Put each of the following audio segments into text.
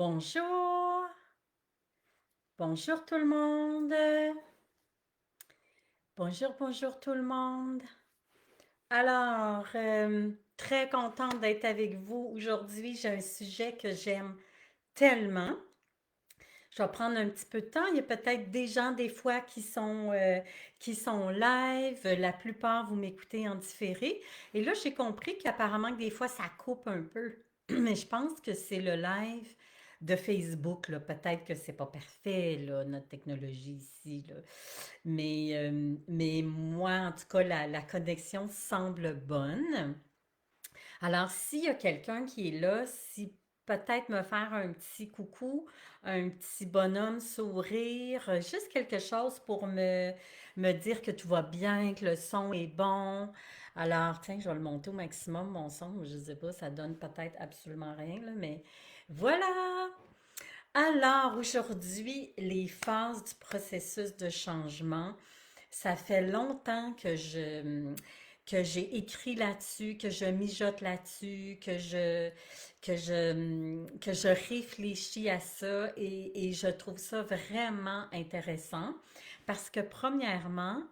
Bonjour, bonjour tout le monde. Bonjour, bonjour tout le monde. Alors, très contente d'être avec vous aujourd'hui. J'ai un sujet que j'aime tellement. Je vais prendre un petit peu de temps. Il y a peut-être des gens des fois qui sont live. La plupart, vous m'écoutez en différé. Et là, j'ai compris qu'apparemment que des fois, ça coupe un peu. Mais je pense que c'est le live de Facebook, là. Peut-être que c'est pas parfait, là, notre technologie ici, là. Mais moi, en tout cas, la connexion semble bonne. Alors, s'il y a quelqu'un qui est là, si peut-être me faire un petit coucou, un petit bonhomme sourire, juste quelque chose pour me dire que tout va bien, que le son est bon. Alors, tiens, je vais le monter au maximum, mon son. Je ne sais pas, ça donne peut-être absolument rien, là, mais voilà. Alors, aujourd'hui, les phases du processus de changement. Ça fait longtemps que j'ai écrit là-dessus, que je mijote là-dessus, que je réfléchis à ça et je trouve ça vraiment intéressant parce que premièrement,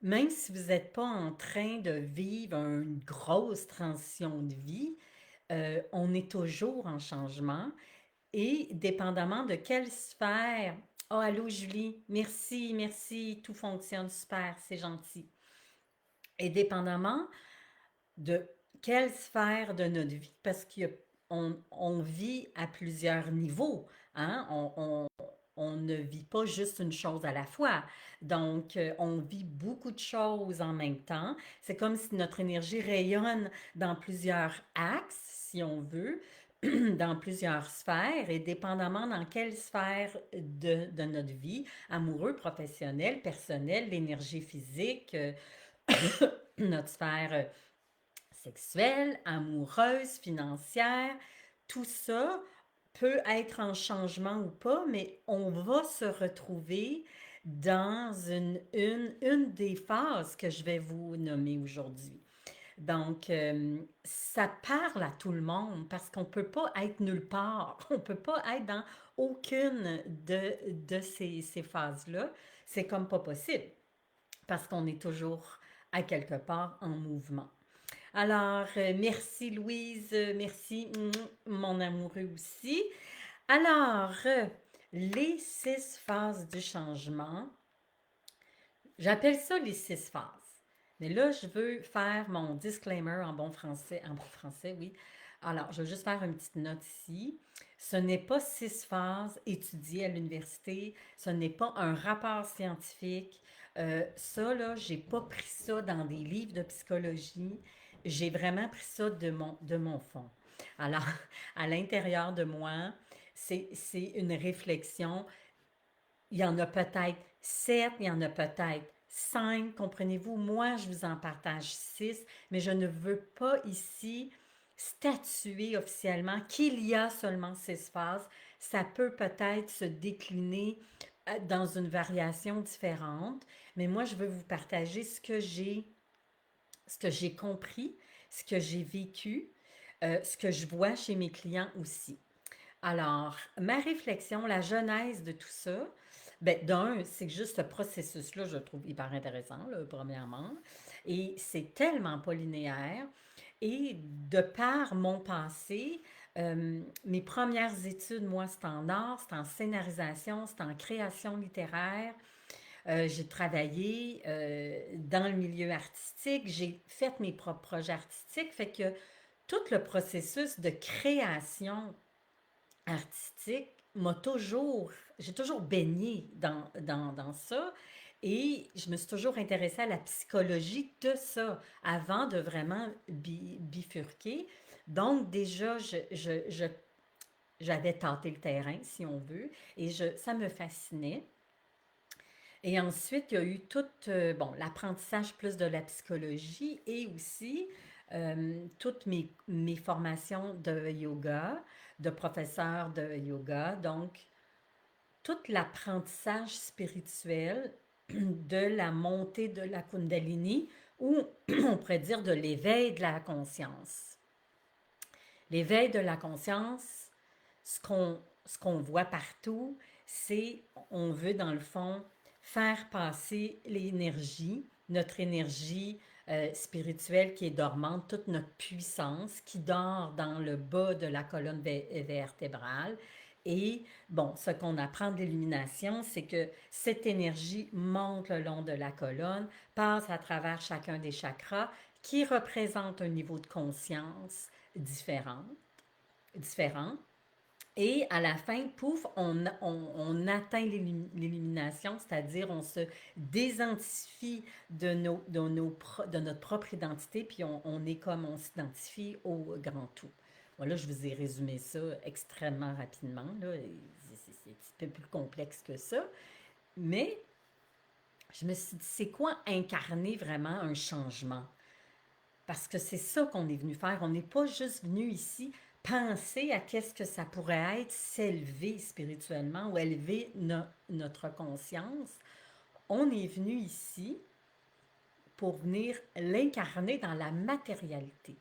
même si vous n'êtes pas en train de vivre une grosse transition de vie, on est toujours en changement et dépendamment de quelle sphère. Oh, allô Julie, merci, merci, tout fonctionne super, c'est gentil. Et dépendamment de quelle sphère de notre vie, parce qu'on vit à plusieurs niveaux, hein? On ne vit pas juste une chose à la fois. Donc, on vit beaucoup de choses en même temps. C'est comme si notre énergie rayonne dans plusieurs axes, si on veut, dans plusieurs sphères, et dépendamment dans quelle sphère de notre vie, amoureux, professionnel, personnel, l'énergie physique, notre sphère sexuelle, amoureuse, financière, tout ça peut être en changement ou pas, mais on va se retrouver dans une des phases que je vais vous nommer aujourd'hui. Donc, ça parle à tout le monde parce qu'on ne peut pas être nulle part. On ne peut pas être dans aucune de ces phases-là. C'est comme pas possible parce qu'on est toujours à quelque part en mouvement. Alors, merci Louise, merci mon amoureux aussi. Alors, les 6 phases du changement, j'appelle ça les 6 phases. Mais là, je veux faire mon disclaimer en bon français, oui. Alors, je vais juste faire une petite note ici. Ce n'est pas 6 phases étudiées à l'université, ce n'est pas un rapport scientifique. Ça, là, j'ai pas pris ça dans des livres de psychologie. J'ai vraiment pris ça de mon fond. Alors, à l'intérieur de moi, c'est une réflexion. Il y en a peut-être 7, il y en a peut-être 5, comprenez-vous? Moi, je vous en partage 6, mais je ne veux pas ici statuer officiellement qu'il y a seulement 6 phases. Ça peut peut-être se décliner dans une variation différente, mais moi, je veux vous partager ce que j'ai compris, ce que j'ai vécu, ce que je vois chez mes clients aussi. Alors, ma réflexion, la genèse de tout ça, ben, d'un, c'est que juste ce processus-là, je le trouve hyper intéressant, là, premièrement. Et c'est tellement pas linéaire. Et de par mon passé, mes premières études, moi, c'est en art, c'est en scénarisation, c'est en création littéraire. J'ai travaillé dans le milieu artistique, j'ai fait mes propres projets artistiques, fait que tout le processus de création artistique j'ai toujours baigné dans ça et je me suis toujours intéressée à la psychologie de ça avant de vraiment bifurquer. Donc déjà, j'avais tenté le terrain, si on veut, et ça me fascinait. Et ensuite, il y a eu tout bon, l'apprentissage plus de la psychologie et aussi toutes mes formations de yoga, de professeur de yoga. Donc, tout l'apprentissage spirituel de la montée de la Kundalini ou on pourrait dire de l'éveil de la conscience. L'éveil de la conscience, ce qu'on ce qu'on voit partout, c'est, on veut dans le fond faire passer l'énergie, notre énergie spirituelle qui est dormante, toute notre puissance qui dort dans le bas de la colonne vertébrale. Et bon, ce qu'on apprend de l'illumination, c'est que cette énergie monte le long de la colonne, passe à travers chacun des chakras qui représentent un niveau de conscience différent, différent. Et à la fin, pouf, on atteint l'illumination, c'est-à-dire on se désidentifie de notre propre identité, puis on est comme on s'identifie au grand tout. Voilà, je vous ai résumé ça extrêmement rapidement. Là. C'est un petit peu plus complexe que ça. Mais je me suis dit, c'est quoi incarner vraiment un changement? Parce que c'est ça qu'on est venu faire. On n'est pas juste venu ici penser à qu'est-ce que ça pourrait être s'élever spirituellement ou élever notre conscience. On est venu ici pour venir l'incarner dans la matérialité,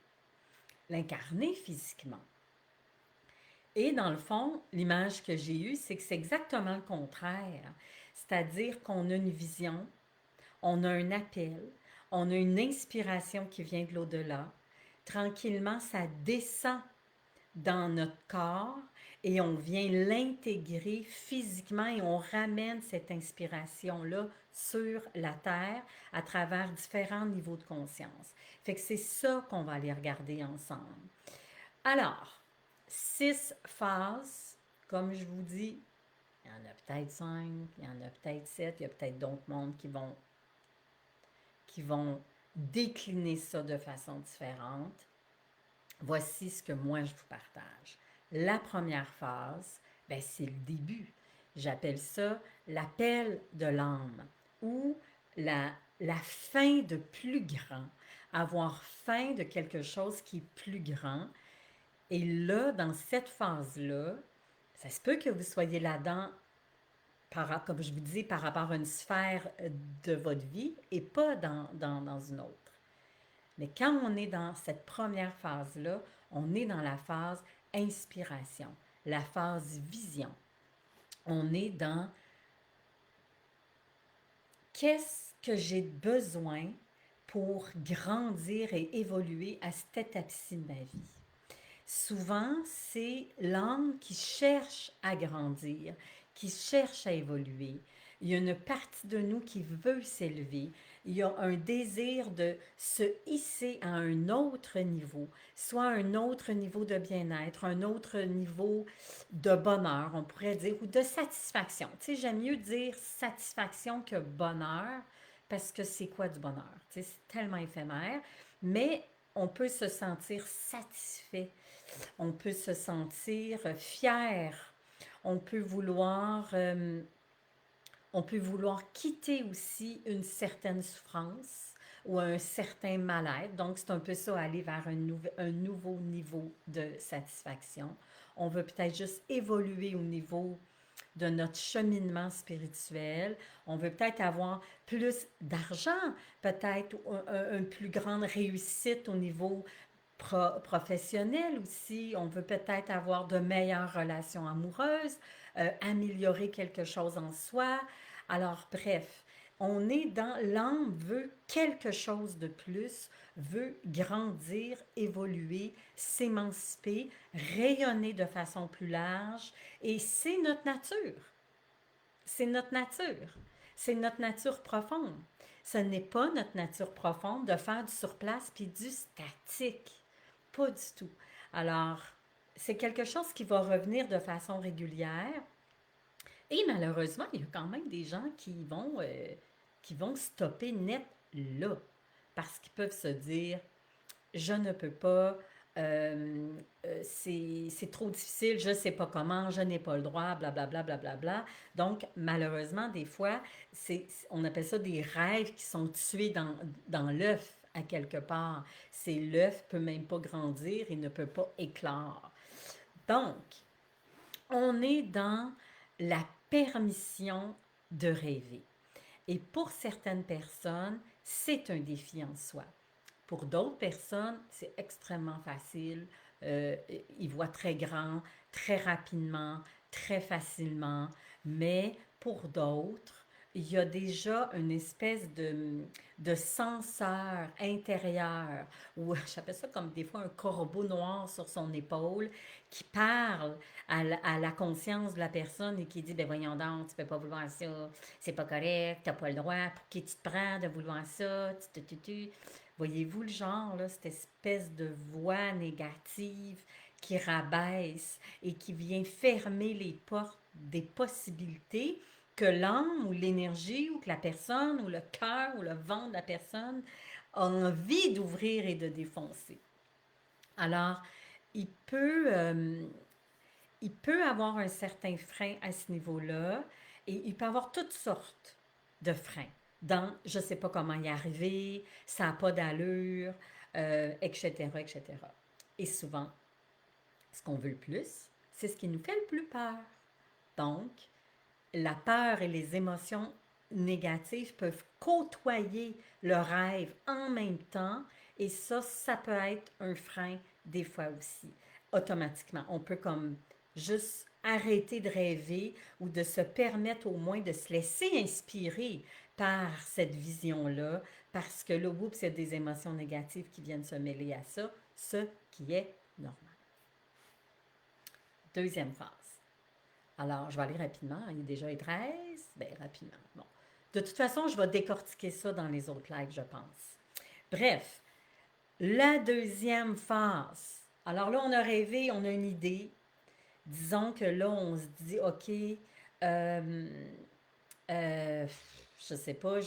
l'incarner physiquement. Et dans le fond, l'image que j'ai eue, c'est que c'est exactement le contraire. C'est-à-dire qu'on a une vision, on a un appel, on a une inspiration qui vient de l'au-delà. Tranquillement, ça descend dans notre corps et on vient l'intégrer physiquement et on ramène cette inspiration-là sur la Terre à travers différents niveaux de conscience. Fait que c'est ça qu'on va aller regarder ensemble. Alors, 6 phases, comme je vous dis, il y en a peut-être 5, il y en a peut-être 7, il y a peut-être d'autres mondes qui vont décliner ça de façon différente. Voici ce que moi je vous partage. La première phase, ben, c'est le début. J'appelle ça l'appel de l'âme ou la fin de plus grand. Avoir faim de quelque chose qui est plus grand. Et là, dans cette phase-là, ça se peut que vous soyez là-dedans, comme je vous dis, par rapport à une sphère de votre vie et pas dans une autre. Mais quand on est dans cette première phase-là, on est dans la phase inspiration, la phase vision. On est dans qu'est-ce que j'ai besoin pour grandir et évoluer à cette étape-ci de ma vie. Souvent, c'est l'âme qui cherche à grandir, qui cherche à évoluer. Il y a une partie de nous qui veut s'élever. Il y a un désir de se hisser à un autre niveau, soit un autre niveau de bien-être, un autre niveau de bonheur, on pourrait dire, ou de satisfaction. Tu sais, j'aime mieux dire satisfaction que bonheur, parce que c'est quoi du bonheur? Tu sais, c'est tellement éphémère, mais on peut se sentir satisfait, on peut se sentir fier, on peut vouloir, euh, on peut vouloir quitter aussi une certaine souffrance ou un certain mal-être. Donc, c'est un peu ça, aller vers un nouveau niveau de satisfaction. On veut peut-être juste évoluer au niveau de notre cheminement spirituel. On veut peut-être avoir plus d'argent, peut-être une plus grande réussite au niveau professionnel aussi. On veut peut-être avoir de meilleures relations amoureuses, améliorer quelque chose en soi. Alors, bref, on est dans l'âme veut quelque chose de plus, veut grandir, évoluer, s'émanciper, rayonner de façon plus large. Et c'est notre nature. C'est notre nature. C'est notre nature profonde. Ce n'est pas notre nature profonde de faire du surplace puis du statique. Pas du tout. Alors, c'est quelque chose qui va revenir de façon régulière. Et malheureusement, il y a quand même des gens qui vont stopper net là. Parce qu'ils peuvent se dire, je ne peux pas, c'est trop difficile, je ne sais pas comment, je n'ai pas le droit, blablabla, blablabla. Donc, malheureusement, des fois, on appelle ça des rêves qui sont tués dans l'œuf à quelque part. C'est l'œuf ne peut même pas grandir, il ne peut pas éclore. Donc, on est dans la permission de rêver. Et pour certaines personnes, c'est un défi en soi. Pour d'autres personnes, c'est extrêmement facile. euh, ils voient très grand, très rapidement, très facilement, mais pour d'autres, il y a déjà une espèce de senseur intérieur, ou j'appelle ça comme des fois un corbeau noir sur son épaule, qui parle à la conscience de la personne et qui dit, ben voyons donc, tu peux pas vouloir ça, c'est pas correct, t'as pas le droit, pour qui tu te prends de vouloir ça, tu. Voyez-vous le genre, là, cette espèce de voix négative qui rabaisse et qui vient fermer les portes des possibilités que l'âme ou l'énergie ou que la personne ou le cœur ou le ventre de la personne a envie d'ouvrir et de défoncer. Alors, il peut, euh, il peut avoir un certain frein à ce niveau-là et il peut avoir toutes sortes de freins dans je ne sais pas comment y arriver, ça n'a pas d'allure, etc., etc. Et cetera. Et souvent, ce qu'on veut le plus, c'est ce qui nous fait le plus peur. Donc, la peur et les émotions négatives peuvent côtoyer le rêve en même temps et ça peut être un frein des fois aussi, automatiquement. On peut comme juste arrêter de rêver ou de se permettre au moins de se laisser inspirer par cette vision-là parce que là, oups, il y a des émotions négatives qui viennent se mêler à ça, ce qui est normal. Deuxième phase. Alors, je vais aller rapidement. Il est déjà les 13. Bien, rapidement. Bon. De toute façon, je vais décortiquer ça dans les autres lives, je pense. Bref, la deuxième phase. Alors là, on a rêvé, on a une idée. Disons que là, on se dit, OK, euh, euh, je sais pas,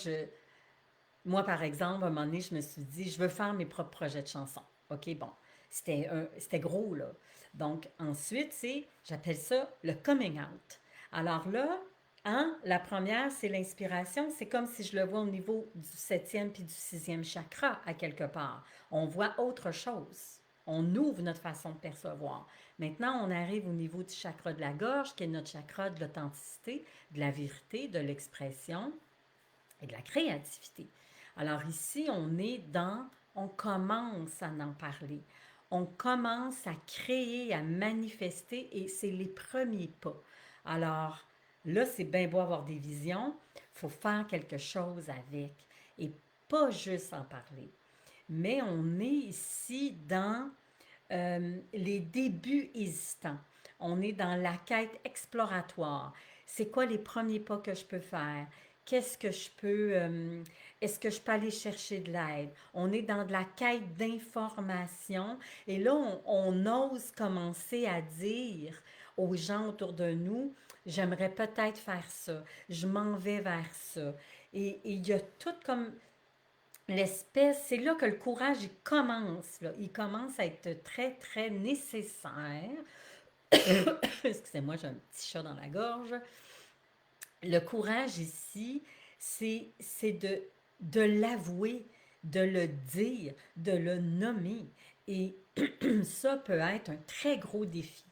moi, par exemple, à un moment donné, je me suis dit, je veux faire mes propres projets de chansons. OK, bon, c'était gros, là. Donc, ensuite, j'appelle ça le coming out. Alors là, hein, la première, c'est l'inspiration. C'est comme si je le vois au niveau du septième puis du sixième chakra, à quelque part. On voit autre chose. On ouvre notre façon de percevoir. Maintenant, on arrive au niveau du chakra de la gorge, qui est notre chakra de l'authenticité, de la vérité, de l'expression et de la créativité. Alors ici, on commence à en parler. On commence à créer, à manifester et c'est les premiers pas. Alors là, c'est bien beau avoir des visions, il faut faire quelque chose avec et pas juste en parler. Mais on est ici dans les débuts hésitants. On est dans la quête exploratoire. C'est quoi les premiers pas que je peux faire? Qu'est-ce que je peux... est-ce que je peux aller chercher de l'aide? On est dans de la quête d'information et là, on ose commencer à dire aux gens autour de nous, j'aimerais peut-être faire ça, je m'en vais vers ça. Et il y a tout comme l'espèce, c'est là que le courage, il commence, là. Il commence à être très, très nécessaire. Excusez-moi, j'ai un petit chat dans la gorge. Le courage ici, c'est de l'avouer, de le dire, de le nommer. Et ça peut être un très gros défi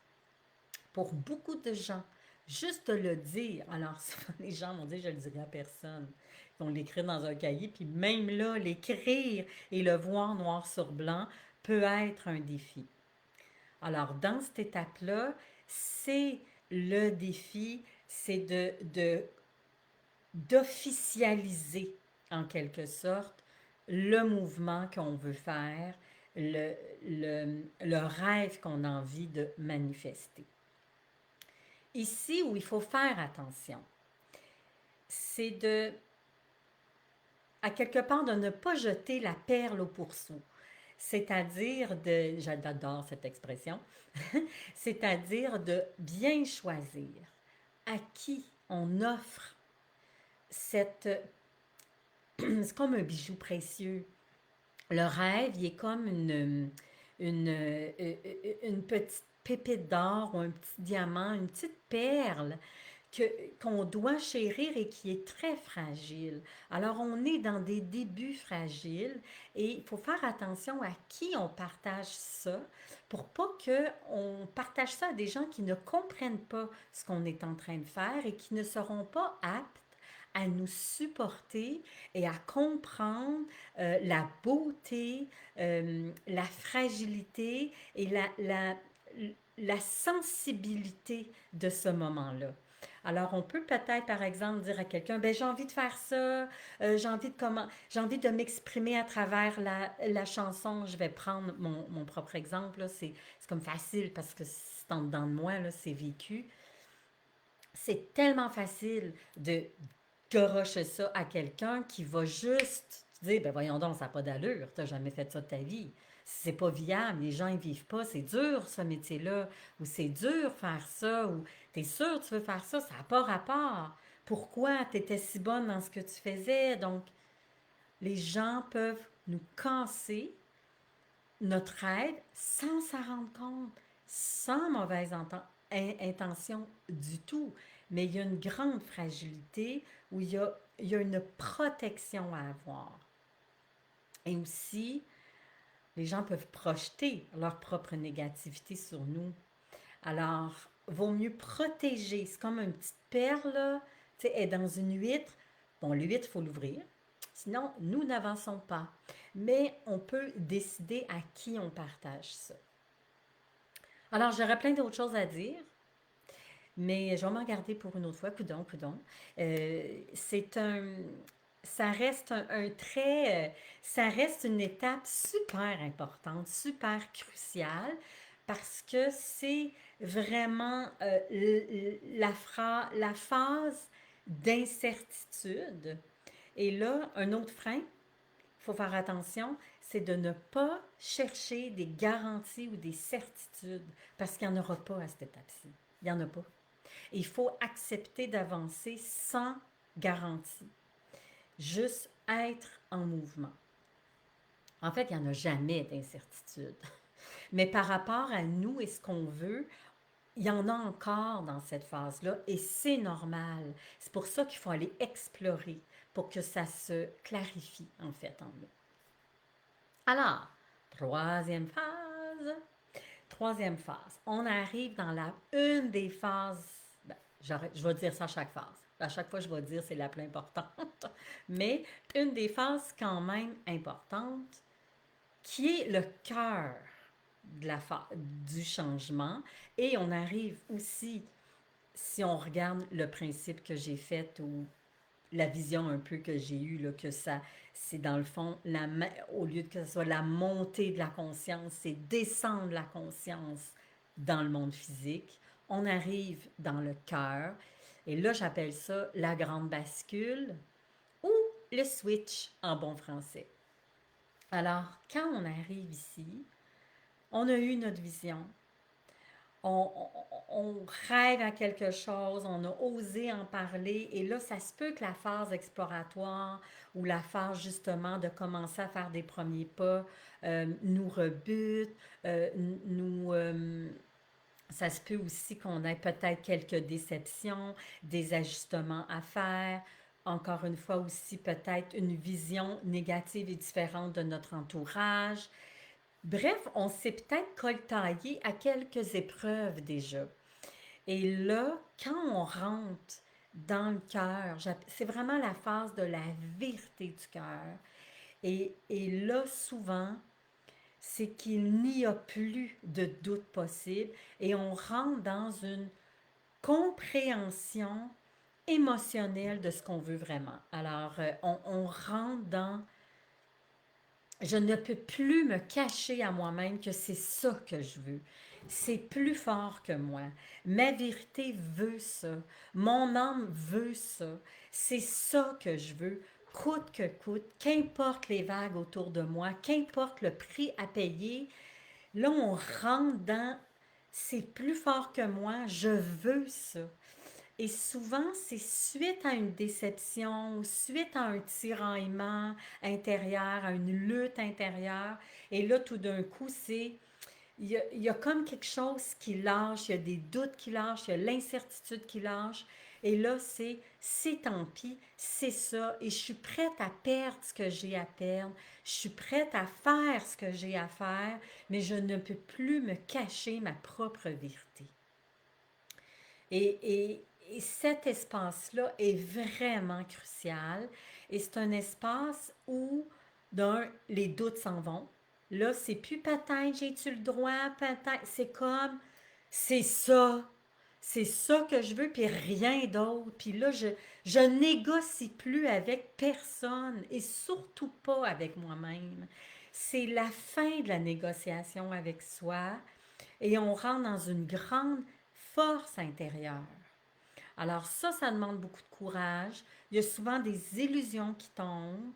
pour beaucoup de gens. Juste de le dire. Alors, souvent, les gens vont dire, je ne le dirai à personne. Ils vont l'écrire dans un cahier, puis même là, l'écrire et le voir noir sur blanc peut être un défi. Alors, dans cette étape-là, c'est le défi, c'est d'officialiser en quelque sorte le mouvement qu'on veut faire, le rêve qu'on a envie de manifester. Ici où il faut faire attention, c'est à quelque part, de ne pas jeter la perle au pourceau. C'est-à-dire j'adore cette expression, c'est-à-dire de bien choisir à qui on offre cette, c'est comme un bijou précieux. Le rêve, il est comme une petite pépite d'or ou un petit diamant, une petite perle qu'on doit chérir et qui est très fragile. Alors, on est dans des débuts fragiles et il faut faire attention à qui on partage ça pour pas qu'on partage ça à des gens qui ne comprennent pas ce qu'on est en train de faire et qui ne seront pas aptes à nous supporter et à comprendre la beauté, la fragilité et la sensibilité de ce moment-là. Alors, on peut peut-être, par exemple, dire à quelqu'un, ben, j'ai envie de faire ça, j'ai envie de m'exprimer à travers la chanson. Je vais prendre mon propre exemple, là. C'est comme facile parce que c'est en dedans de moi, là, c'est vécu. C'est tellement facile de gorocher ça à quelqu'un qui va juste dire, ben voyons donc, ça n'a pas d'allure, tu n'as jamais fait ça de ta vie. C'est pas viable, les gens ne vivent pas, c'est dur ce métier-là, ou c'est dur faire ça, ou t'es sûr que tu veux faire ça, ça n'a pas rapport. Pourquoi tu étais si bonne dans ce que tu faisais? Donc, les gens peuvent nous casser notre aide sans s'en rendre compte, sans mauvaise intention du tout. Mais il y a une grande fragilité où il y a une protection à avoir. Et aussi, les gens peuvent projeter leur propre négativité sur nous. Alors, vaut mieux protéger. C'est comme une petite perle, là. Tu sais, elle est dans une huître. Bon, l'huître, il faut l'ouvrir. Sinon, nous n'avançons pas. Mais on peut décider à qui on partage ça. Alors, j'aurais plein d'autres choses à dire, mais je vais m'en garder pour une autre fois. Coudon, coudon. C'est un. Ça reste un trait. Ça reste une étape super importante, super cruciale, parce que c'est vraiment la phase d'incertitude. Et là, un autre frein, il faut faire attention, c'est de ne pas chercher des garanties ou des certitudes, parce qu'il n'y en aura pas à cette étape-ci. Il n'y en a pas. Et il faut accepter d'avancer sans garantie. Juste être en mouvement. En fait, il n'y en a jamais d'incertitude. Mais par rapport à nous et ce qu'on veut, il y en a encore dans cette phase-là et c'est normal. C'est pour ça qu'il faut aller explorer pour que ça se clarifie en fait en nous. Alors, troisième phase. Troisième phase. On arrive dans une des phases. Ben, je vais dire ça à chaque phase. À chaque fois, je vais dire c'est la plus importante. Mais une des phases quand même importantes, qui est le cœur du changement. Et on arrive aussi, si on regarde le principe que j'ai fait ou la vision un peu que j'ai eue, là, que ça, c'est dans le fond, au lieu que ce soit la montée de la conscience, c'est descendre la conscience dans le monde physique. On arrive dans le cœur. Et là, j'appelle ça la grande bascule ou le switch en bon français. Alors, quand on arrive ici, on a eu notre vision, on rêve à quelque chose, on a osé en parler, et là, ça se peut que la phase exploratoire ou la phase justement de commencer à faire des premiers pas nous rebute, nous, ça se peut aussi qu'on ait peut-être quelques déceptions, des ajustements à faire. Encore une fois aussi, peut-être une vision négative et différente de notre entourage. Bref, on s'est peut-être coltaillé à quelques épreuves déjà. Et là, quand on rentre dans le cœur, c'est vraiment la phase de la vérité du cœur. Et là, souvent, c'est qu'il n'y a plus de doute possible et on rentre dans une compréhension émotionnelle de ce qu'on veut vraiment. Alors, on rentre dans je ne peux plus me cacher à moi-même que c'est ça que je veux. C'est plus fort que moi. Ma vérité veut ça. Mon âme veut ça. C'est ça que je veux, coûte que coûte, qu'importe les vagues autour de moi, qu'importe le prix à payer. Là, on rentre dans c'est plus fort que moi, je veux ça. Et souvent, c'est suite à une déception, suite à un tiraillement intérieur, à une lutte intérieure. Et là, tout d'un coup, il y a comme quelque chose qui lâche, il y a des doutes qui lâchent, il y a l'incertitude qui lâche. Et là, c'est tant pis, c'est ça. Et je suis prête à perdre ce que j'ai à perdre. Je suis prête à faire ce que j'ai à faire, mais je ne peux plus me cacher ma propre vérité. Et Et cet espace-là est vraiment crucial. Et c'est un espace où, les doutes s'en vont. Là, c'est plus peut-être, j'ai-tu le droit, peut-être. C'est comme, c'est ça. C'est ça que je veux, puis rien d'autre. Puis là, je négocie plus avec personne et surtout pas avec moi-même. C'est la fin de la négociation avec soi et on rentre dans une grande force intérieure. Alors ça demande beaucoup de courage. Il y a souvent des illusions qui tombent.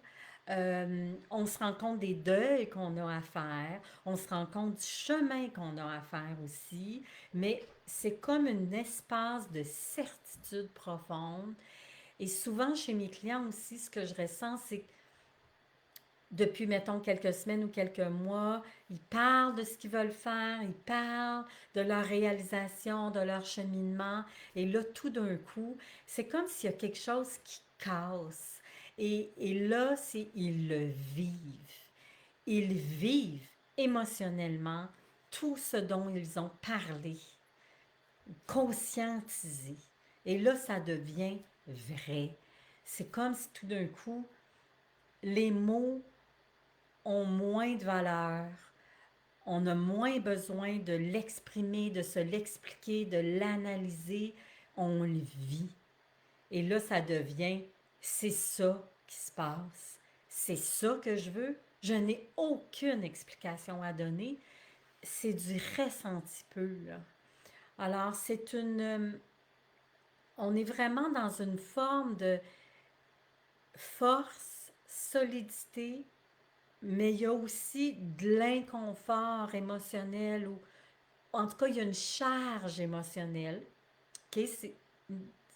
On se rend compte des deuils qu'on a à faire. On se rend compte du chemin qu'on a à faire aussi. Mais c'est comme un espace de certitude profonde. Et souvent, chez mes clients aussi, ce que je ressens, c'est que depuis, mettons, quelques semaines ou quelques mois, ils parlent de ce qu'ils veulent faire, ils parlent de leur réalisation, de leur cheminement. Et là, tout d'un coup, c'est comme s'il y a quelque chose qui casse. Et là, ils le vivent. Ils vivent émotionnellement tout ce dont ils ont parlé, conscientisé. Et là, ça devient vrai. C'est comme si tout d'un coup, les mots ont moins de valeur. On a moins besoin de l'exprimer, de se l'expliquer, de l'analyser. On le vit. Et là, ça devient, c'est ça qui se passe. C'est ça que je veux. Je n'ai aucune explication à donner. C'est du ressenti pur. Alors, on est vraiment dans une forme de force, solidité, mais il y a aussi de l'inconfort émotionnel ou en tout cas, il y a une charge émotionnelle. OK?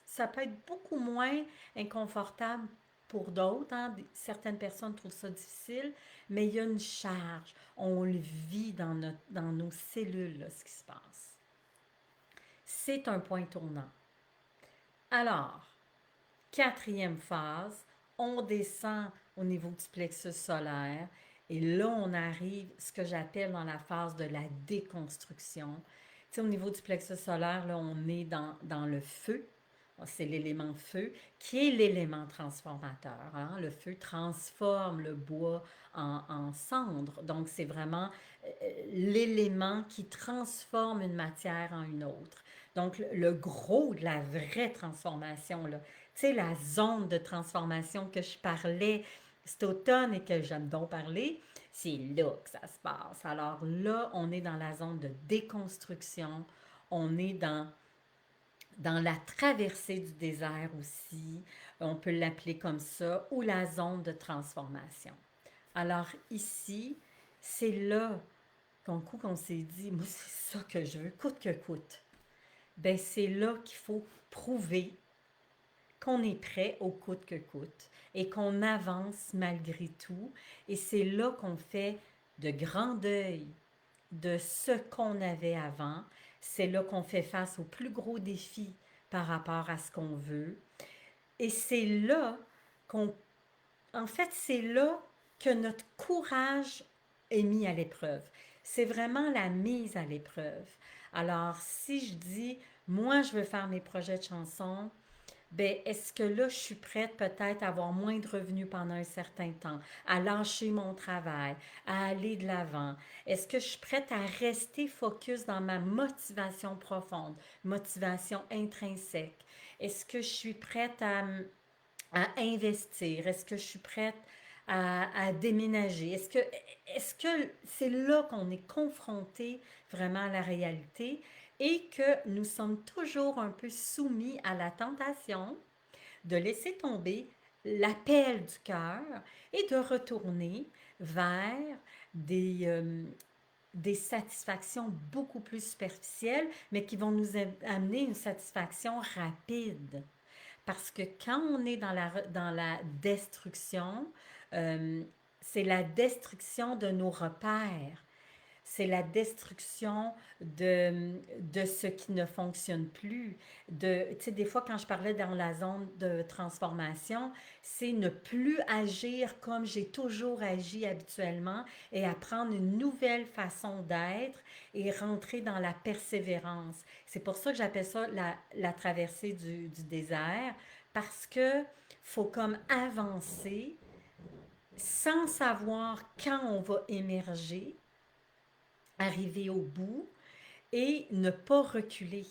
Ça peut être beaucoup moins inconfortable pour d'autres. Hein? Certaines personnes trouvent ça difficile, mais il y a une charge. On le vit dans nos cellules, là, ce qui se passe. C'est un point tournant. Alors, quatrième phase, on descend au niveau du plexus solaire et là, on arrive ce que j'appelle dans la phase de la déconstruction. Tu sais, au niveau du plexus solaire, là, on est dans le feu. C'est l'élément feu qui est l'élément transformateur. Hein? Le feu transforme le bois en cendre. Donc, c'est vraiment l'élément qui transforme une matière en une autre. Donc, le gros de la vraie transformation, là, tu sais, la zone de transformation que je parlais cet automne et que j'aime donc parler, c'est là que ça se passe. Alors là, on est dans la zone de déconstruction, on est dans la traversée du désert aussi, on peut l'appeler comme ça, ou la zone de transformation. Alors ici, c'est là qu'on s'est dit, moi c'est ça que je veux, coûte que coûte. Ben c'est là qu'il faut prouver qu'on est prêt au coûte que coûte et qu'on avance malgré tout. Et c'est là qu'on fait de grands deuils de ce qu'on avait avant. C'est là qu'on fait face aux plus gros défis par rapport à ce qu'on veut. Et c'est là qu'on... En fait, c'est là que notre courage est mis à l'épreuve. C'est vraiment la mise à l'épreuve. Alors, si je dis, moi, je veux faire mes projets de chansons, ben, est-ce que là, je suis prête peut-être à avoir moins de revenus pendant un certain temps, à lâcher mon travail, à aller de l'avant? Est-ce que je suis prête à rester focus dans ma motivation profonde, motivation intrinsèque? Est-ce que je suis prête à investir? Est-ce que je suis prête à déménager? Est-ce que c'est là qu'on est confronté vraiment à la réalité et que nous sommes toujours un peu soumis à la tentation de laisser tomber l'appel du cœur et de retourner vers des satisfactions beaucoup plus superficielles, mais qui vont nous amener une satisfaction rapide. Parce que quand on est dans la destruction, euh, c'est la destruction de nos repères. c'est la destruction de ce qui ne fonctionne plus. Tu sais, des fois, quand je parlais dans la zone de transformation, c'est ne plus agir comme j'ai toujours agi habituellement et apprendre une nouvelle façon d'être et rentrer dans la persévérance. C'est pour ça que j'appelle ça la traversée du désert, parce que faut comme avancer sans savoir quand on va émerger, arriver au bout et ne pas reculer.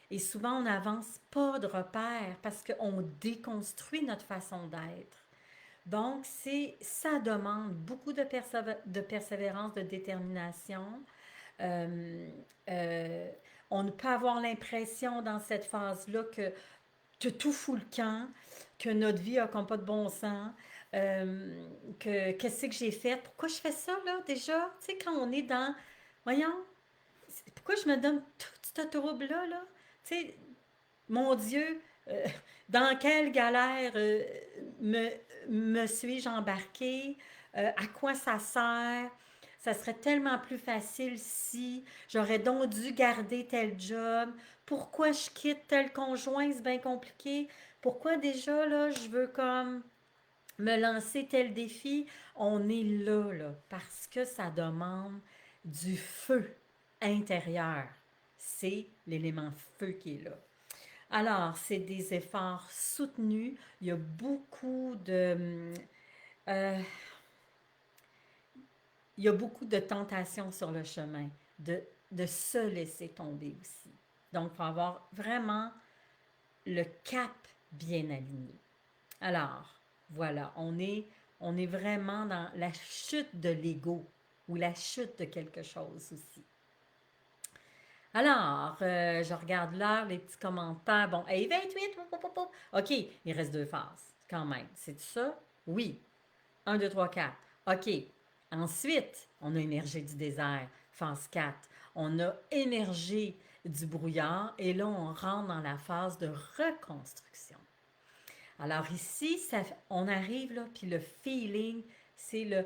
Et souvent, on n'avance pas de repère parce qu'on déconstruit notre façon d'être. Donc, ça demande beaucoup de persévérance, de détermination. Euh, euh, on peut avoir l'impression dans cette phase-là que tout fout le camp, que notre vie a comme pas de bon sens, que qu'est-ce que j'ai fait, pourquoi je fais ça là déjà, tu sais quand on est dans, voyons, pourquoi je me donne tout ce trouble là, tu sais, mon Dieu, euh, dans quelle galère me, me suis-je embarquée, à quoi ça sert, ça serait tellement plus facile si j'aurais donc dû garder tel job. Pourquoi je quitte tel conjoint, c'est bien compliqué. Pourquoi déjà, là, je veux comme me lancer tel défi. On est là, parce que ça demande du feu intérieur. C'est l'élément feu qui est là. Alors, c'est des efforts soutenus. Il y a beaucoup euh, il y a beaucoup de tentations sur le chemin, de se laisser tomber aussi. Donc, il faut avoir vraiment le cap bien aligné. Alors, voilà, on est vraiment dans la chute de l'ego ou la chute de quelque chose aussi. Alors, je regarde l'heure, les petits commentaires. Bon, hey, 28, OK, il reste deux phases, quand même. C'est ça? Oui. Un, 2, 3, 4. OK. Ensuite, on a émergé du désert, phase 4. On a émergé du brouillard et là, on rentre dans la phase de reconstruction. Alors ici, on arrive là, puis le feeling, c'est le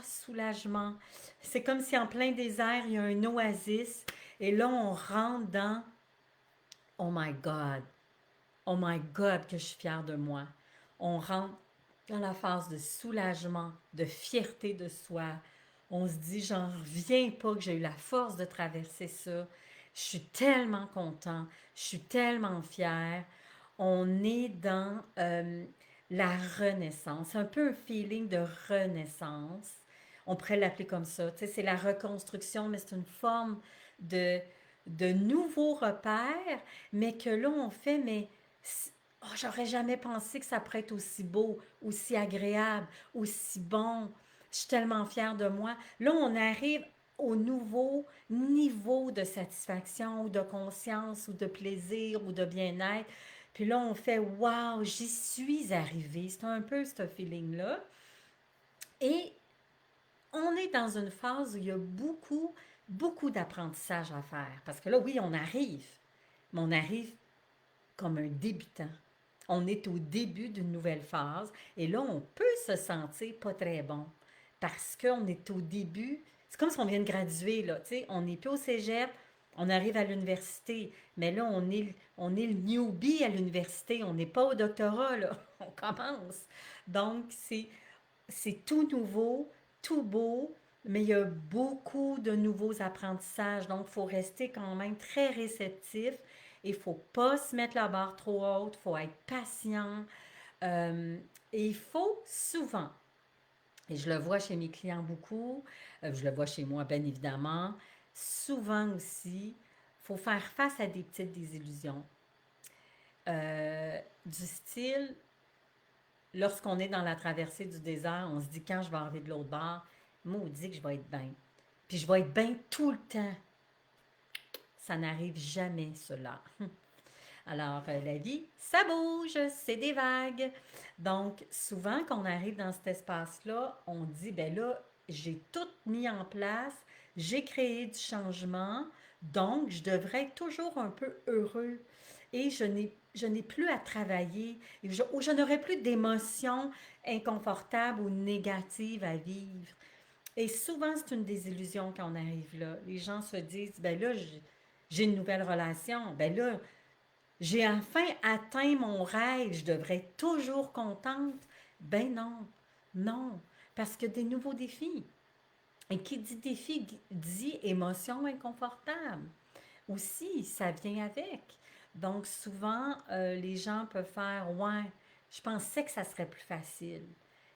soulagement. C'est comme si en plein désert, il y a un oasis et là, on rentre dans oh oh my God, que je suis fière de moi. On rentre dans la phase de soulagement, de fierté de soi. On se dit, j'en reviens pas que j'ai eu la force de traverser ça. Je suis tellement content, je suis tellement fière. On est dans la renaissance, un peu un feeling de renaissance. On pourrait l'appeler comme ça. Tu sais, c'est la reconstruction, mais c'est une forme de, de nouveaux repères, mais que là, on fait, mais oh, j'aurais jamais pensé que ça pourrait être aussi beau, aussi agréable, aussi bon. Je suis tellement fière de moi. Là, on arrive au nouveau niveau de satisfaction ou de conscience ou de plaisir ou de bien-être. Puis là, on fait waouh, j'y suis arrivée. C'est un peu ce feeling-là. Et on est dans une phase où il y a beaucoup d'apprentissage à faire. Parce que là, oui, on arrive, mais on arrive comme un débutant. On est au début d'une nouvelle phase et là, on peut se sentir pas très bon parce qu'on est au début. C'est comme si on vient de graduer, là. Tu sais, on n'est plus au cégep, on arrive à l'université, mais là, on est le newbie à l'université, on n'est pas au doctorat, là. On commence. Donc, c'est tout nouveau, tout beau, mais il y a beaucoup de nouveaux apprentissages. Donc, il faut rester quand même très réceptif. Il ne faut pas se mettre la barre trop haute. Il faut être patient. Euh, et il faut souvent, et je le vois chez mes clients beaucoup, je le vois chez moi bien évidemment, souvent aussi, il faut faire face à des petites désillusions. Du style, lorsqu'on est dans la traversée du désert, on se dit quand je vais arriver de l'autre bord, maudit que je vais être bien. Puis je vais être bien tout le temps. Ça n'arrive jamais, cela. Alors, la vie, ça bouge, c'est des vagues. Donc, souvent, quand on arrive dans cet espace-là, on dit, ben là, j'ai tout mis en place, j'ai créé du changement, donc je devrais être toujours un peu heureux. Et je n'ai plus à travailler, ou je n'aurai plus d'émotions inconfortables ou négatives à vivre. Et souvent, c'est une désillusion quand on arrive là. Les gens se disent, ben là, j'ai une nouvelle relation. Ben là, j'ai enfin atteint mon rêve. Je devrais être toujours contente. Ben non, non. Parce que des nouveaux défis. Et qui dit défi dit émotion inconfortable. Aussi, ça vient avec. Donc, souvent, les gens peuvent faire, ouais, je pensais que ça serait plus facile.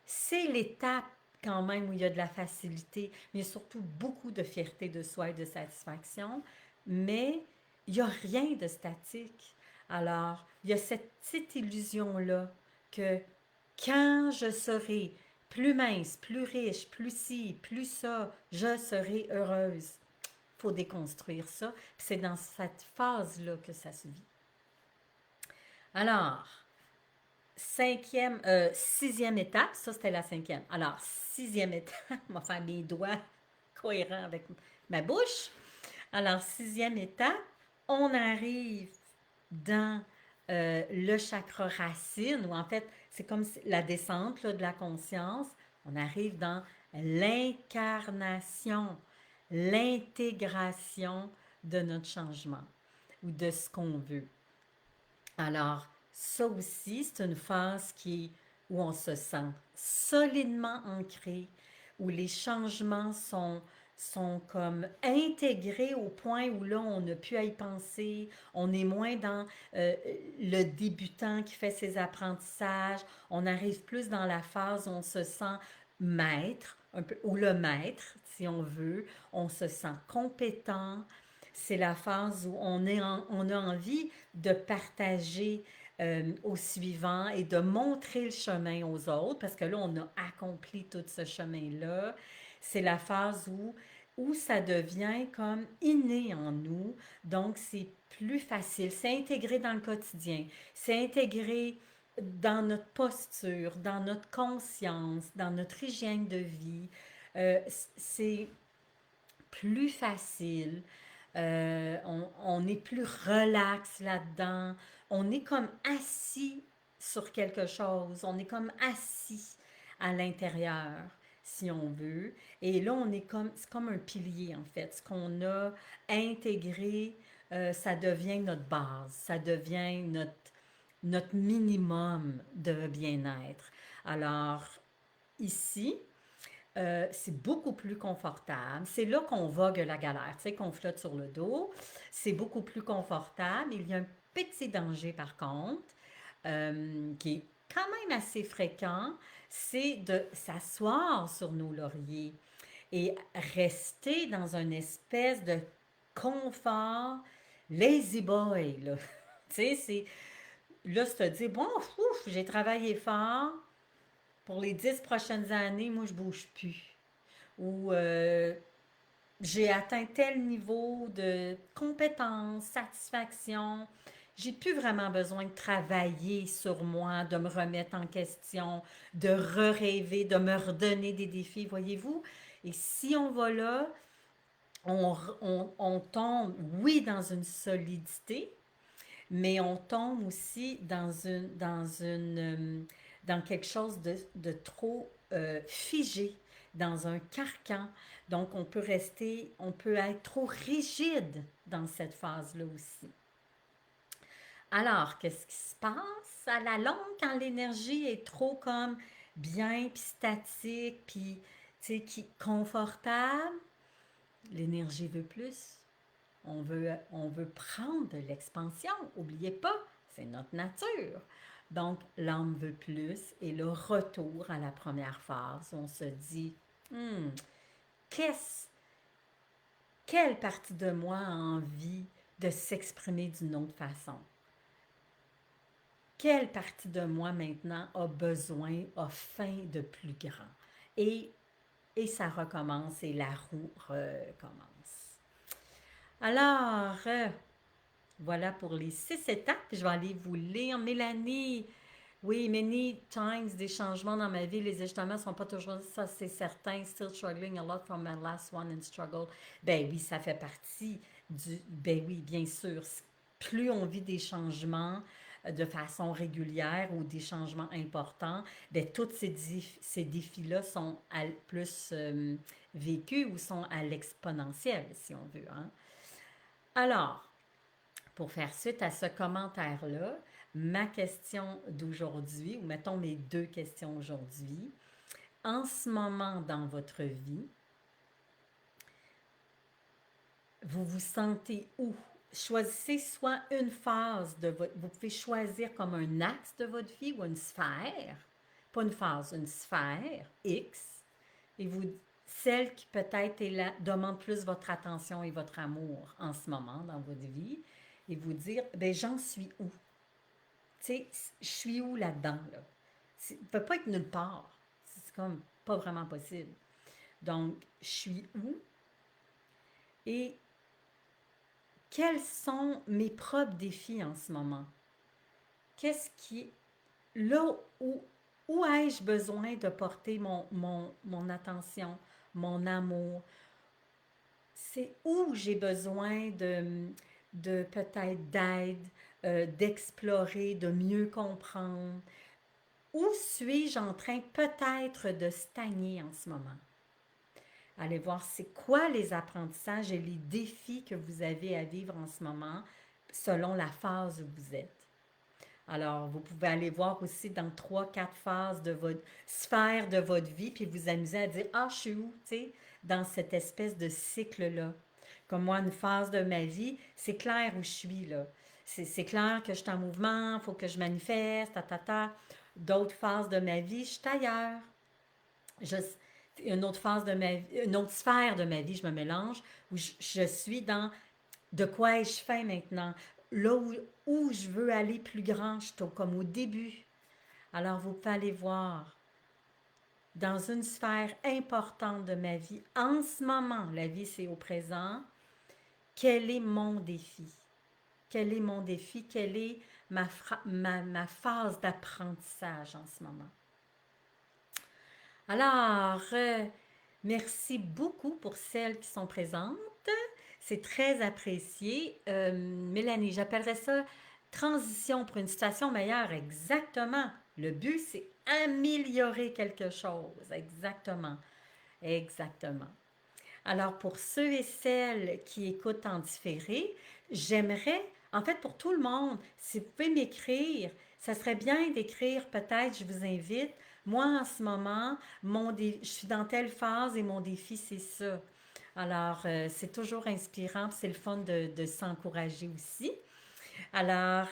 C'est l'étape quand même où il y a de la facilité, mais il y a surtout beaucoup de fierté de soi et de satisfaction, mais il n'y a rien de statique. Alors, il y a cette petite illusion-là que quand je serai plus mince, plus riche, plus ci, plus ça, je serai heureuse. Il faut déconstruire ça. Puis c'est dans cette phase-là que ça se vit. Alors, sixième étape, ça c'était la cinquième. Alors, sixième étape, on va faire mes doigts cohérents avec ma bouche. Alors, sixième étape, on arrive dans le chakra racine, ou en fait, c'est comme la descente là, de la conscience. On arrive dans l'incarnation, l'intégration de notre changement ou de ce qu'on veut. Alors, ça aussi, c'est une phase où on se sent solidement ancré, où les changements sont comme intégrés au point où là, on n'a plus à y penser, on est moins dans le débutant qui fait ses apprentissages, on arrive plus dans la phase où on se sent maître, un peu, ou le maître, si on veut, on se sent compétent. C'est la phase où on a envie de partager au suivant et de montrer le chemin aux autres, parce que là, on a accompli tout ce chemin-là. C'est la phase où ça devient comme inné en nous, donc c'est plus facile, c'est intégré dans le quotidien, c'est intégré dans notre posture, dans notre conscience, dans notre hygiène de vie. C'est plus facile, on est plus relax là-dedans, on est comme assis sur quelque chose, on est comme assis à l'intérieur, si on veut. Et là, c'est comme un pilier en fait. Ce qu'on a intégré, ça devient notre base, ça devient notre minimum de bien-être. Alors, ici, c'est beaucoup plus confortable. C'est là qu'on vogue la galère, tu sais, qu'on flotte sur le dos. C'est beaucoup plus confortable. Il y a un petit danger, par contre, qui est quand même assez fréquent, c'est de s'asseoir sur nos lauriers et rester dans une espèce de confort lazy boy, là. Tu sais, c'est là, se te dire, bon, ouf, j'ai travaillé fort pour les 10 prochaines années, moi, je bouge plus. Ou j'ai atteint tel niveau de compétence, satisfaction. J'ai plus vraiment besoin de travailler sur moi, de me remettre en question, de rêver, de me redonner des défis, voyez-vous? Et si on va là, on tombe, oui, dans une solidité, mais on tombe aussi dans quelque chose de trop figé, dans un carcan. Donc, on peut être trop rigide dans cette phase-là aussi. Alors, qu'est-ce qui se passe à la longue quand l'énergie est trop comme bien, puis statique, puis confortable? L'énergie veut plus. On veut prendre de l'expansion. N'oubliez pas, c'est notre nature. Donc, l'âme veut plus et le retour à la première phase, on se dit, hmm, qu'est-ce, quelle partie de moi a envie de s'exprimer d'une autre façon? Quelle partie de moi maintenant a besoin, a faim de plus grand? Et, et ça recommence et la roue recommence. Alors, voilà pour les 6 étapes. Je vais aller vous lire. Mélanie, oui, many times des changements dans ma vie. Les ajustements ne sont pas toujours ça, c'est certain. Still struggling a lot from my last one and struggle. Ben oui, ça fait partie du. Ben oui, bien sûr. Plus on vit des changements, de façon régulière ou des changements importants, bien, tous ces défis-là sont plus vécus ou sont à l'exponentielle, si on veut. Hein? Alors, pour faire suite à ce commentaire-là, ma question d'aujourd'hui, ou mettons mes deux questions aujourd'hui, en ce moment dans votre vie, vous vous sentez où? Choisissez soit une phase de votre... Vous pouvez choisir comme un axe de votre vie ou une sphère. Pas une phase, une sphère X. Et vous, celle qui peut-être demande plus votre attention et votre amour en ce moment dans votre vie. Et vous dire, ben j'en suis où? Tu sais, je suis où là-dedans, là? Ça ne peut pas être nulle part. C'est comme pas vraiment possible. Donc, je suis où? Et quels sont mes propres défis en ce moment? Qu'est-ce qui... Là où ai-je besoin de porter mon attention, mon amour? C'est où j'ai besoin de peut-être d'aide, d'explorer, de mieux comprendre. Où suis-je en train peut-être de stagner en ce moment? Allez voir c'est quoi les apprentissages et les défis que vous avez à vivre en ce moment selon la phase où vous êtes. Alors, vous pouvez aller voir aussi dans 3, 4 phases de votre sphère de votre vie, puis vous amuser à dire, ah, je suis où, tu sais, dans cette espèce de cycle-là. Comme moi, une phase de ma vie, c'est clair où je suis, là. C'est clair que je suis en mouvement, il faut que je manifeste, ta, ta, ta. D'autres phases de ma vie, je suis ailleurs. Je, une autre phase de ma vie, une autre sphère de ma vie, je me mélange, où je suis dans de quoi ai-je faim maintenant? Là où je veux aller plus grand, je suis comme au début. Alors, vous pouvez aller voir dans une sphère importante de ma vie, en ce moment, la vie c'est au présent, quel est mon défi? Quel est mon défi? Quelle est ma phase d'apprentissage en ce moment? Alors, merci beaucoup pour celles qui sont présentes. C'est très apprécié. Mélanie, j'appellerais ça transition pour une situation meilleure. Exactement. Le but, c'est améliorer quelque chose. Exactement. Exactement. Alors, pour ceux et celles qui écoutent en différé, j'aimerais, en fait, pour tout le monde, si vous pouvez m'écrire, ça serait bien d'écrire, peut-être, je vous invite, moi, en ce moment, je suis dans telle phase et mon défi, c'est ça. Alors, c'est toujours inspirant, c'est le fun de s'encourager aussi. Alors,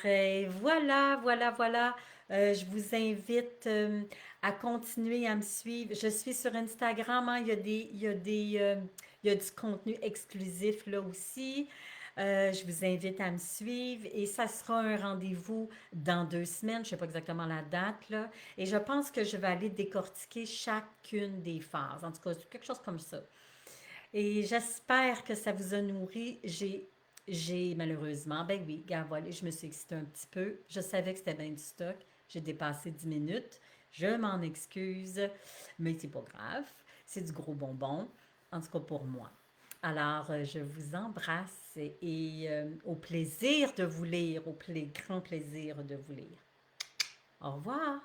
voilà, voilà, voilà. Je vous invite à continuer à me suivre. Je suis sur Instagram, hein, il y a du contenu exclusif là aussi. Je vous invite à me suivre et ça sera un rendez-vous dans 2 semaines. Je ne sais pas exactement la date là. Et je pense que je vais aller décortiquer chacune des phases. En tout cas, quelque chose comme ça. Et j'espère que ça vous a nourri. J'ai malheureusement, ben oui, regarde, voilà, je me suis excitée un petit peu. Je savais que c'était bien du stock. J'ai dépassé 10 minutes. Je m'en excuse, mais c'est pas grave. C'est du gros bonbon, en tout cas pour moi. Alors, je vous embrasse et au plaisir de vous lire, grand plaisir de vous lire. Au revoir.